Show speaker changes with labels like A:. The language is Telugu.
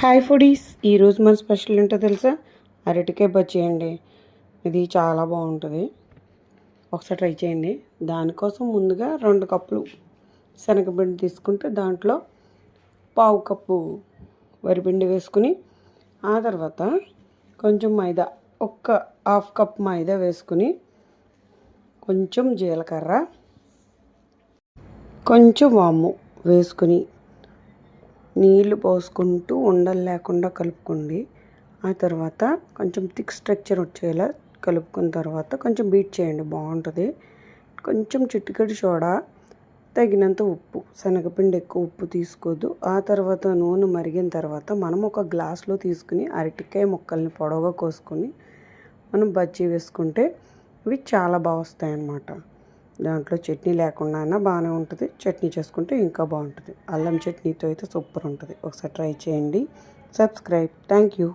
A: హాయ్ ఫుడీస్, ఈరోజు మన స్పెషల్ ఏంటో తెలుసా? అరటికాయ బజ్జీ అండి. ఇది చాలా బాగుంటుంది, ఒకసారి ట్రై చేయండి. దానికోసం ముందుగా 2 కప్పులు శనగపిండి తీసుకుంటే దాంట్లో పావు కప్పు వరిపిండి వేసుకుని, ఆ తర్వాత కొంచెం మైదా, హాఫ్ కప్ మైదా వేసుకుని, కొంచెం జీలకర్ర, కొంచెం వాము వేసుకుని నీళ్లు పోసుకుంటూ ఉండలు లేకుండా కలుపుకోండి. ఆ తర్వాత కొంచెం థిక్ స్ట్రక్చర్ వచ్చేలా కలుపుకున్న తర్వాత కొంచెం బీట్ చేయండి, బాగుంటుంది. కొంచెం చిటికెడు సోడా, తగినంత ఉప్పు. శనగపిండి ఎక్కువ ఉప్పు తీసుకోవద్దు. ఆ తర్వాత నూనె మరిగిన తర్వాత మనం ఒక గ్లాస్లో తీసుకుని అరటికాయ ముక్కల్ని పొడవుగా కోసుకొని మనం బజ్జీ వేసుకుంటే ఇవి చాలా బాగా వస్తాయి అన్నమాట. దాంట్లో చట్నీ లేకుండా అయినా బాగానే ఉంటుంది, చట్నీ చేసుకుంటే ఇంకా బాగుంటుంది. అల్లం చట్నీతో అయితే సూపర్ ఉంటుంది. ఒకసారి ట్రై చేయండి. సబ్స్క్రైబ్. Thank you.